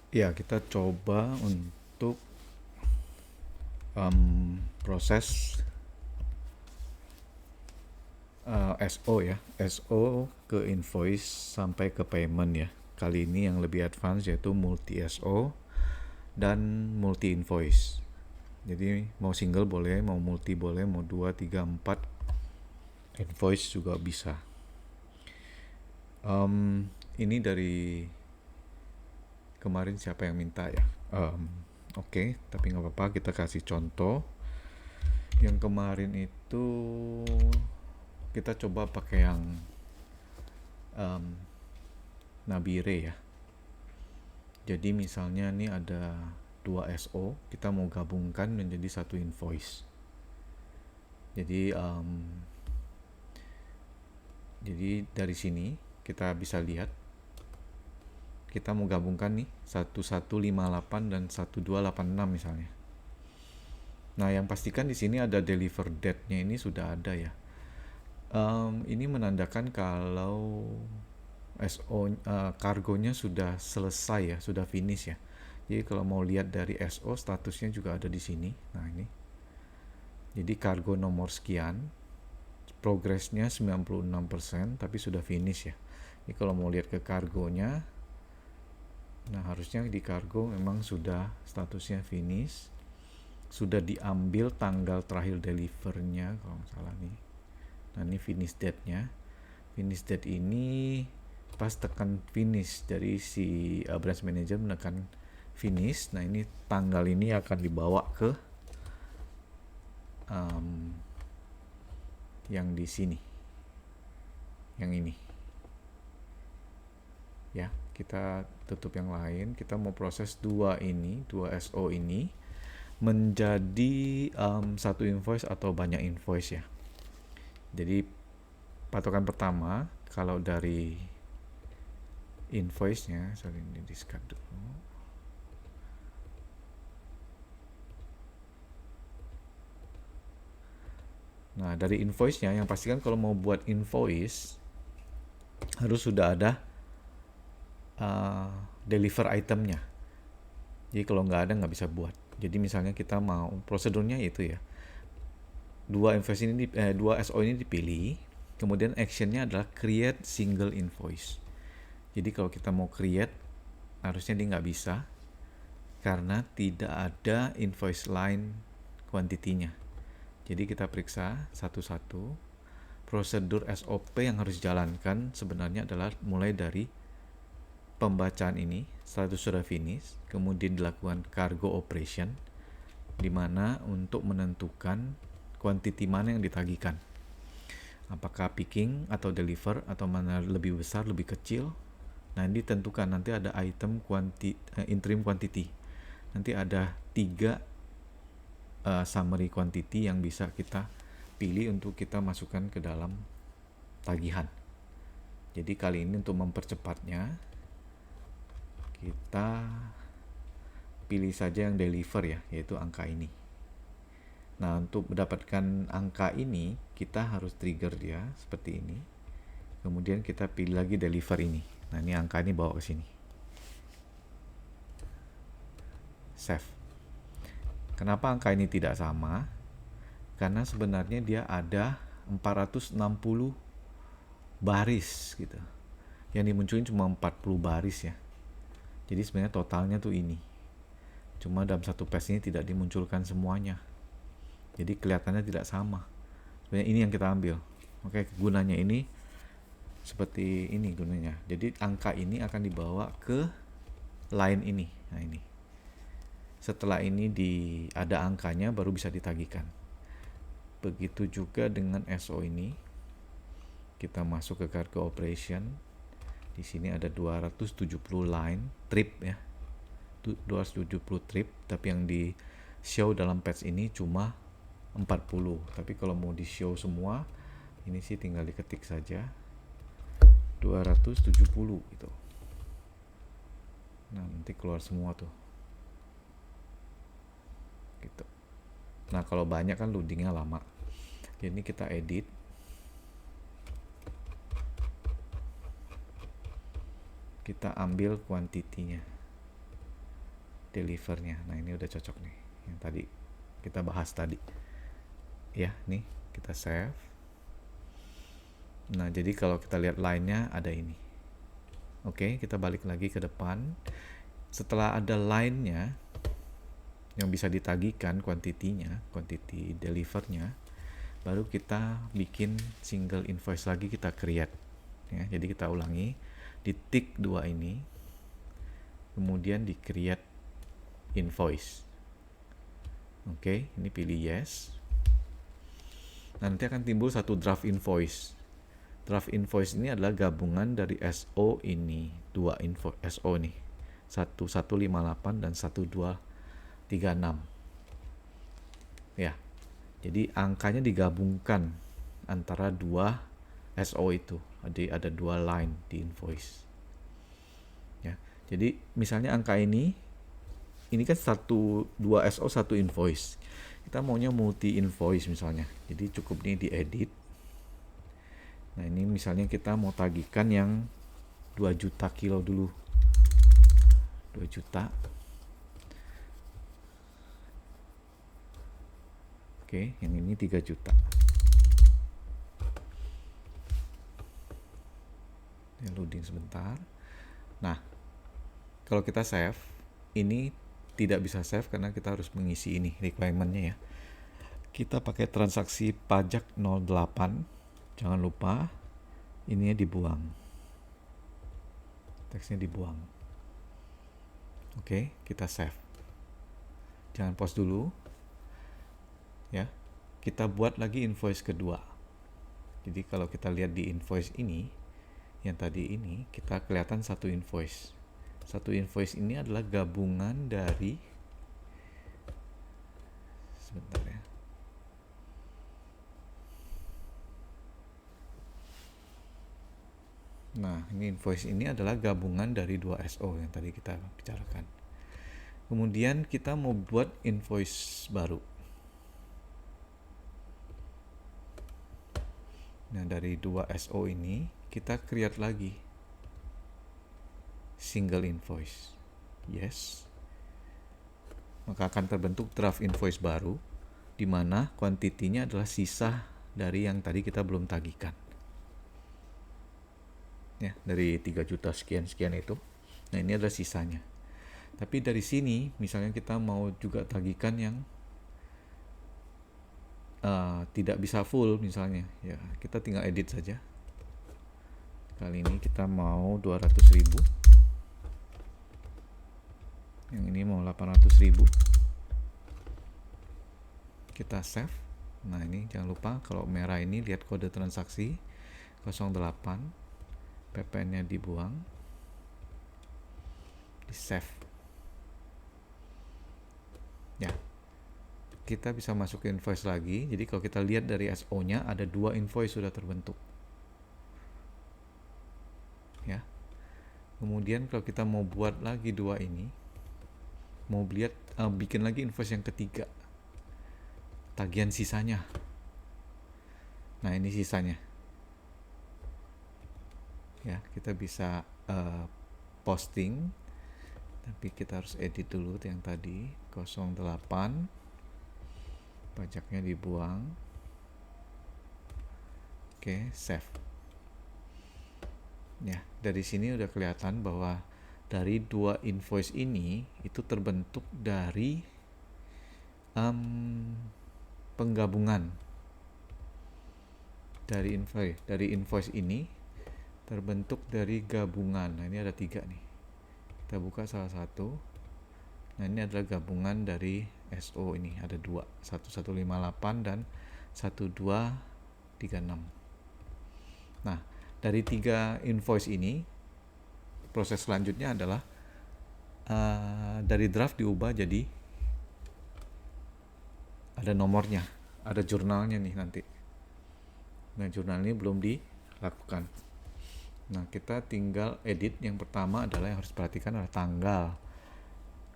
Ya, kita coba untuk proses SO ya, SO ke invoice sampai ke payment ya. Kali ini yang lebih advance yaitu multi SO dan multi invoice. Jadi mau single boleh, mau multi boleh, mau 2, 3, 4 invoice juga bisa. Ini dari kemarin siapa yang minta ya? Oke, tapi nggak apa-apa, kita kasih contoh. Yang kemarin itu kita coba pakai yang Nabire ya. Jadi misalnya ini ada 2 SO, kita mau gabungkan menjadi satu invoice. Jadi dari sini kita bisa lihat kita mau gabungkan nih 1158 dan 1286 misalnya. Nah, yang pastikan di sini ada deliver date-nya, ini sudah ada ya. Ini menandakan kalau SO kargonya sudah selesai ya, sudah finish ya. Jadi kalau mau lihat dari SO statusnya juga ada di sini. Nah, ini. Jadi kargo nomor sekian, progresnya 96% tapi sudah finish ya. Jadi kalau mau lihat ke kargonya, nah harusnya di kargo memang sudah statusnya finish. Sudah diambil tanggal terakhir delivernya kalau nggak salah nih. Nah, ini finish date-nya. Finish date ini pas tekan finish dari si branch manager menekan finish. Nah, ini tanggal ini akan dibawa ke yang di sini, yang ini ya. Kita tutup yang lain, kita mau proses dua SO ini menjadi satu invoice atau banyak invoice ya. Jadi patokan pertama kalau dari invoice-nya, sorry ini discard dulu. Nah, dari invoice-nya yang pastikan kalau mau buat invoice harus sudah ada deliver itemnya. Jadi kalau nggak ada nggak bisa buat. Jadi misalnya kita mau prosedurnya itu ya, dua SO ini dipilih, kemudian actionnya adalah create single invoice. Jadi kalau kita mau create, harusnya dia nggak bisa karena tidak ada invoice line quantity-nya. Jadi kita periksa satu-satu. Prosedur SOP yang harus dijalankan sebenarnya adalah mulai dari pembacaan ini, status sudah finish, kemudian dilakukan cargo operation, di mana untuk menentukan quantity mana yang ditagihkan. Apakah picking atau deliver atau mana lebih besar, lebih kecil. Nah, ini ditentukan nanti ada item interim quantity. Nanti ada 3 summary quantity yang bisa kita pilih untuk kita masukkan ke dalam tagihan. Jadi kali ini untuk mempercepatnya kita pilih saja yang deliver ya, yaitu angka ini. Nah, untuk mendapatkan angka ini kita harus trigger dia seperti ini. Kemudian kita pilih lagi deliver ini. Nah, ini angka ini bawa ke sini. Save. Kenapa angka ini tidak sama? Karena sebenarnya dia ada 460 baris gitu. Yang dimunculin cuma 40 baris ya. Jadi sebenarnya totalnya tuh ini. Cuma dalam satu page ini tidak dimunculkan semuanya. Jadi kelihatannya tidak sama. Sebenarnya ini yang kita ambil. Oke, gunanya ini seperti ini gunanya. Jadi angka ini akan dibawa ke line ini. Nah, ini. Setelah ini ada angkanya baru bisa ditagihkan. Begitu juga dengan SO ini. Kita masuk ke cargo operation. Di sini ada 270 line trip ya. 270 trip, tapi yang di show dalam patch ini cuma 40. Tapi kalau mau di show semua, ini sih tinggal diketik saja 270 gitu. Nah, nanti keluar semua tuh. Gitu. Nah, kalau banyak kan loadingnya lama. Jadi kita edit. Kita ambil kuantitinya. delivernya. Nah, ini udah cocok nih yang tadi kita bahas tadi ya. Nih kita save. Nah, jadi kalau kita lihat line-nya ada ini. Oke, kita balik lagi ke depan. Setelah ada line-nya yang bisa ditagihkan kuantitinya, kuantiti delivernya, baru kita bikin single invoice lagi, kita create ya. Jadi kita ulangi, di tick 2 ini, kemudian di create invoice. Oke, ini pilih yes. Nanti akan timbul satu draft invoice. Draft invoice ini adalah gabungan dari SO ini, dua info SO nih, 1158 dan 1236 ya. Jadi angkanya digabungkan antara dua SO itu. Jadi ada dua line di invoice ya. Jadi misalnya angka ini kan dua SO satu invoice. Kita maunya multi invoice misalnya. Jadi cukup nih diedit. Nah, ini misalnya kita mau tagihkan yang 2 juta kilo dulu. 2 juta. Oke, yang ini 3 juta. Ya, loading sebentar. Nah, kalau kita save, ini tidak bisa save karena kita harus mengisi ini requirement-nya ya. Kita pakai transaksi pajak 08. Jangan lupa ininya dibuang. Teksnya dibuang. Oke, kita save. Jangan pause dulu. Ya. Kita buat lagi invoice kedua. Jadi kalau kita lihat di invoice ini, yang tadi ini, kita kelihatan satu invoice. Satu invoice ini adalah gabungan dari, sebentar ya. Nah, ini invoice ini adalah gabungan dari dua SO yang tadi kita bicarakan. Kemudian kita mau buat invoice baru. Nah, dari dua SO ini kita create lagi single invoice. Yes. Maka akan terbentuk draft invoice baru di mana kuantitinya adalah sisa dari yang tadi kita belum tagihkan. Ya, dari 3 juta sekian-sekian itu. Nah, ini adalah sisanya. Tapi dari sini misalnya kita mau juga tagihkan yang tidak bisa full misalnya ya, kita tinggal edit saja. Kali ini kita mau 200.000, yang ini mau 800.000. Kita save. Nah, ini jangan lupa kalau merah ini lihat kode transaksi 08, PPN nya dibuang, di save ya. Kita bisa masuk ke invoice lagi. Jadi kalau kita lihat dari SO nya ada dua invoice sudah terbentuk ya. Kemudian kalau kita mau buat lagi dua ini, mau bikin lagi invoice yang ketiga, tagihan sisanya. Nah, ini sisanya ya. Kita bisa posting, tapi kita harus edit dulu yang tadi 08, pajaknya dibuang. Oke, save ya. Dari sini udah kelihatan bahwa dari dua invoice ini itu terbentuk dari penggabungan dari invoice ini terbentuk dari gabungan. Nah, ini ada 3 nih. Kita buka salah satu. Nah, ini adalah gabungan dari SO ini, ada 2, 1158 dan 1236. Nah, dari 3 invoice ini, proses selanjutnya adalah dari draft diubah jadi ada nomornya, ada jurnalnya nih nanti. Nah, jurnal ini belum dilakukan. Nah, kita tinggal edit. Yang pertama adalah yang harus perhatikan adalah tanggal.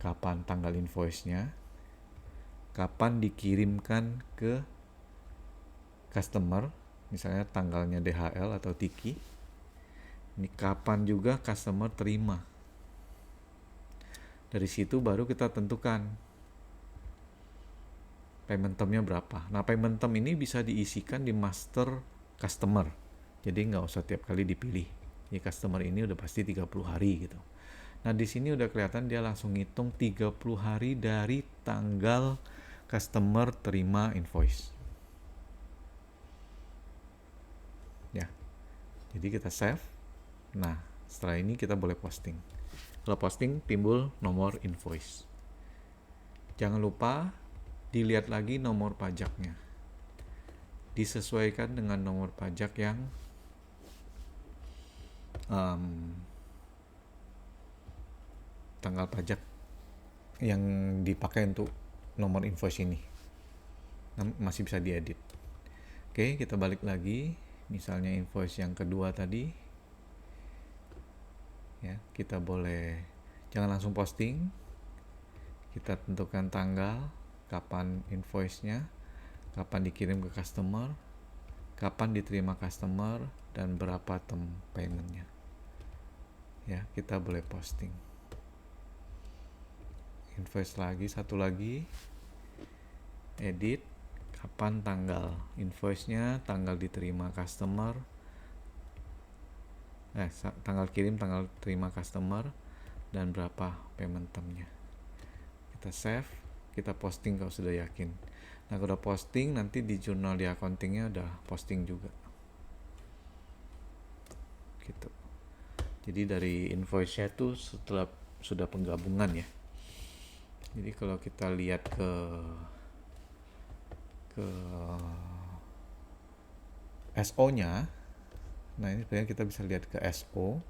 Kapan tanggal invoice-nya, kapan dikirimkan ke customer, misalnya tanggalnya DHL atau Tiki. Ini kapan juga customer terima. Dari situ baru kita tentukan payment termnya berapa. Nah, payment term ini bisa diisikan di master customer. Jadi nggak usah tiap kali dipilih. Ya, customer ini udah pasti 30 hari gitu. Nah, di sini udah kelihatan dia langsung ngitung 30 hari dari tanggal customer terima invoice. Ya. Jadi kita save. Nah, setelah ini kita boleh posting. Kalau posting timbul nomor invoice. Jangan lupa dilihat lagi nomor pajaknya. Disesuaikan dengan nomor pajak yang tanggal pajak yang dipakai untuk nomor invoice ini. Masih bisa diedit. Oke, kita balik lagi. Misalnya invoice yang kedua tadi. Ya, kita boleh jangan langsung posting. Kita tentukan tanggal, kapan invoice-nya, kapan dikirim ke customer, kapan diterima customer, dan berapa term payment-nya. Ya, kita boleh posting. Invoice lagi, satu lagi. Edit, kapan tanggal invoice-nya, tanggal diterima customer, tanggal kirim, tanggal terima customer, dan berapa payment term-nya. Kita save, kita posting kalau sudah yakin. Nah, kalau udah posting, nanti di jurnal di accounting-nya udah posting juga. Gitu. Jadi dari invoice-nya itu setelah sudah penggabungan ya. Jadi kalau kita lihat ke SO-nya, nah ini sebenarnya kita bisa lihat ke SO.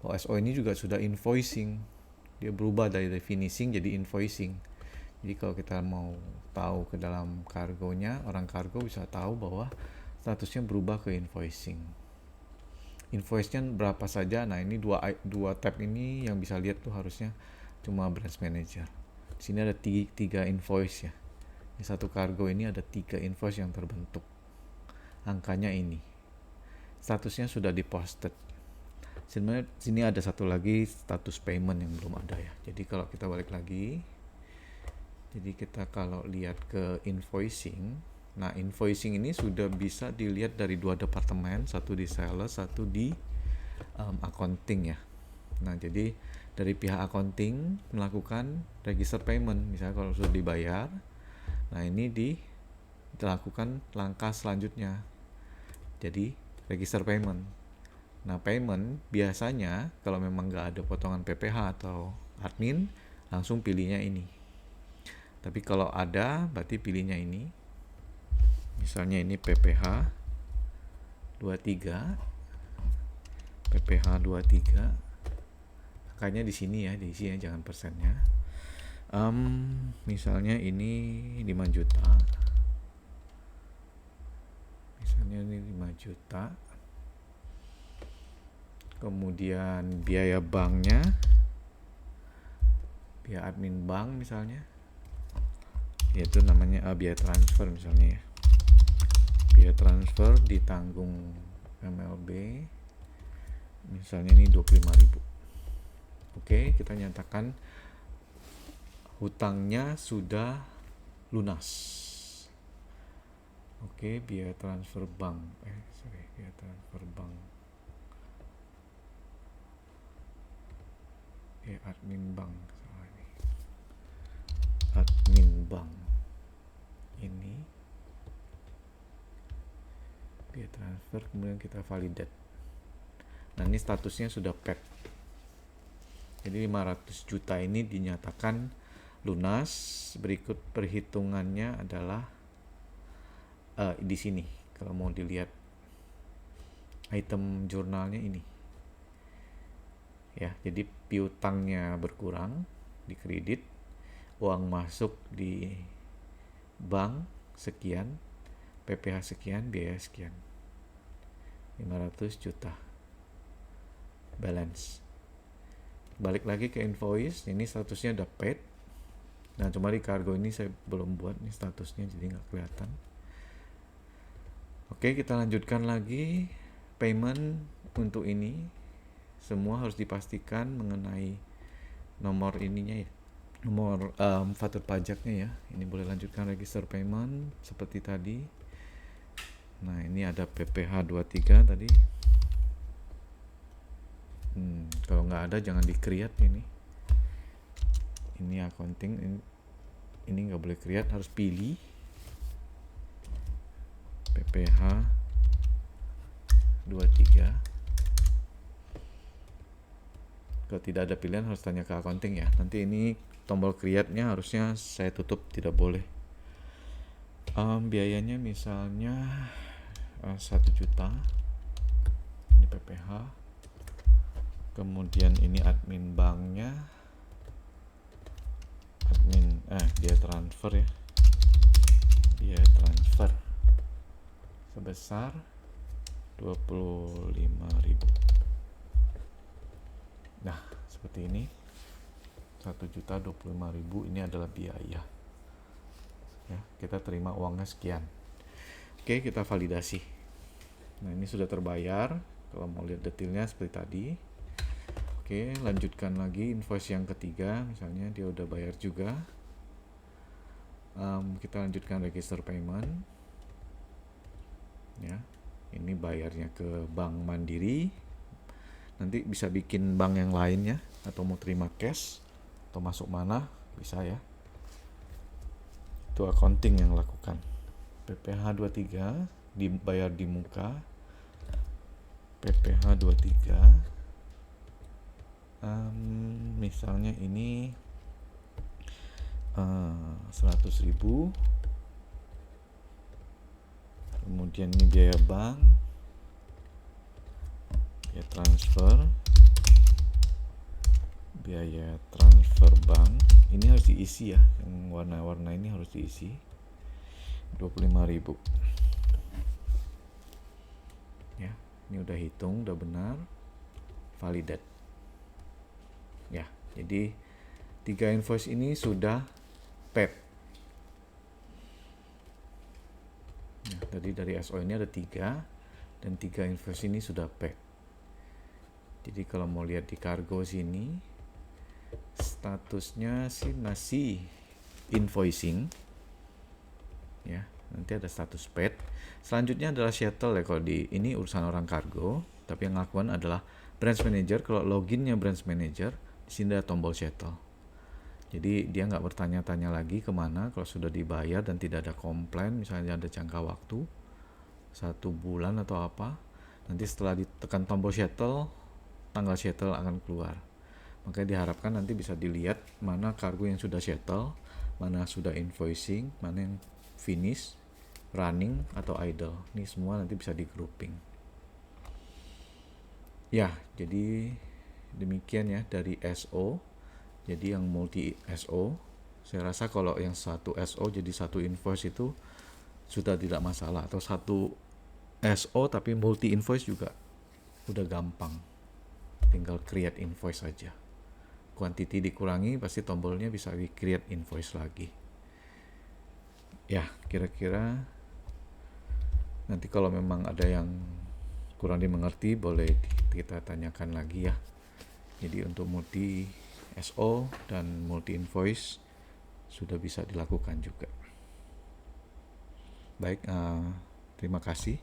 Oh, SO ini juga sudah invoicing. Dia berubah dari finishing jadi invoicing. Jadi kalau kita mau tahu ke dalam kargonya, orang kargo bisa tahu bahwa statusnya berubah ke invoicing. Invoice-nya berapa saja. Nah, ini dua tab ini yang bisa lihat tuh harusnya cuma branch manager. Di sini ada tiga invoice ya. Di satu kargo ini ada 3 invoice yang terbentuk. Angkanya ini. Statusnya sudah diposted. Sebenarnya sini ada satu lagi status payment yang belum ada ya. Jadi kalau kita balik lagi, jadi kita kalau lihat ke invoicing, nah invoicing ini sudah bisa dilihat dari 2 departemen, satu di sales, satu di accounting ya. Nah jadi dari pihak accounting melakukan register payment, misalnya kalau sudah dibayar, nah ini dilakukan langkah selanjutnya, jadi register payment. Nah, payment biasanya kalau memang nggak ada potongan PPh atau admin, langsung pilihnya ini. Tapi kalau ada, berarti pilihnya ini. Misalnya ini PPh 23, PPh 23. Angkanya di sini ya, diisi ya, jangan persennya. Misalnya ini 5 juta. Misalnya ini 5 juta. Kemudian biaya banknya, biaya admin bank misalnya, yaitu namanya biaya transfer misalnya ya. Biaya transfer ditanggung MLB, misalnya ini 25.000. Oke, kita nyatakan hutangnya sudah lunas. Oke, biaya transfer bank. Biaya transfer bank. Admin bank, admin bank ini biaya transfer, kemudian kita validate. Nah ini statusnya sudah paid, jadi 500 juta ini dinyatakan lunas. Berikut perhitungannya adalah di sini kalau mau dilihat item jurnalnya ini ya. Jadi piutangnya berkurang di kredit, uang masuk di bank sekian, PPh sekian, biaya sekian, 500 juta balance. Balik lagi ke invoice, ini statusnya udah paid. Nah cuma di kargo ini saya belum buat nih statusnya, jadi nggak kelihatan. Oke, kita lanjutkan lagi. Payment untuk ini semua harus dipastikan mengenai nomor ininya ya, nomor faktur pajaknya ya. Ini boleh lanjutkan register payment seperti tadi. Nah, ini ada PPh 23 tadi. Kalau nggak ada jangan di-create ini. Ini accounting, ini nggak boleh create, harus pilih PPh 23. Kalau tidak ada pilihan harus tanya ke accounting ya. Nanti ini tombol create-nya harusnya saya tutup, tidak boleh. Biayanya misalnya 1 juta. Ini PPh. Kemudian ini admin banknya. Dia transfer ya. Biaya transfer sebesar 25.000. Nah, seperti ini. 1.025.000 ini adalah biaya. Ya, kita terima uangnya sekian. Oke, kita validasi. Nah, ini sudah terbayar. Kalau mau lihat detailnya seperti tadi. Oke, lanjutkan lagi invoice yang ketiga. Misalnya dia udah bayar juga. Kita lanjutkan register payment. Ya, ini bayarnya ke Bank Mandiri. Nanti bisa bikin bank yang lainnya, atau mau terima cash atau masuk mana bisa ya. Itu accounting yang lakukan. PPh 23 dibayar di muka. PPh 23 misalnya ini 100.000. Kemudian ini biaya bank, biaya transfer bank. Ini harus diisi ya, yang warna-warna ini harus diisi. 25.000. Ya, ini udah hitung, udah benar, validate. Ya, jadi 3 invoice ini sudah paid. Nah, tadi dari SO ini ada 3 dan 3 invoice ini sudah paid. Jadi kalau mau lihat di kargo sini, statusnya sih masih invoicing. Ya, nanti ada status paid. Selanjutnya adalah shuttle ya, kalau di ini urusan orang kargo, tapi yang ngakuan adalah branch manager. Kalau loginnya branch manager, di sini ada tombol shuttle. Jadi dia nggak bertanya-tanya lagi kemana kalau sudah dibayar dan tidak ada komplain, misalnya ada jangka waktu 1 bulan atau apa. Nanti setelah ditekan tombol shuttle, tanggal shuttle akan keluar. Makanya diharapkan nanti bisa dilihat mana kargo yang sudah shuttle, mana sudah invoicing, mana yang finish, running, atau idle. Ini semua nanti bisa di grouping. Ya, jadi demikian ya dari SO. Jadi yang multi SO, saya rasa kalau yang satu SO jadi satu invoice itu sudah tidak masalah. Atau satu SO tapi multi invoice juga udah gampang. Tinggal create invoice saja. Quantity dikurangi, pasti tombolnya bisa di create invoice lagi. Ya, kira-kira nanti kalau memang ada yang kurang dimengerti, boleh kita tanyakan lagi ya. Jadi untuk multi SO dan multi invoice sudah bisa dilakukan juga. Baik, terima kasih.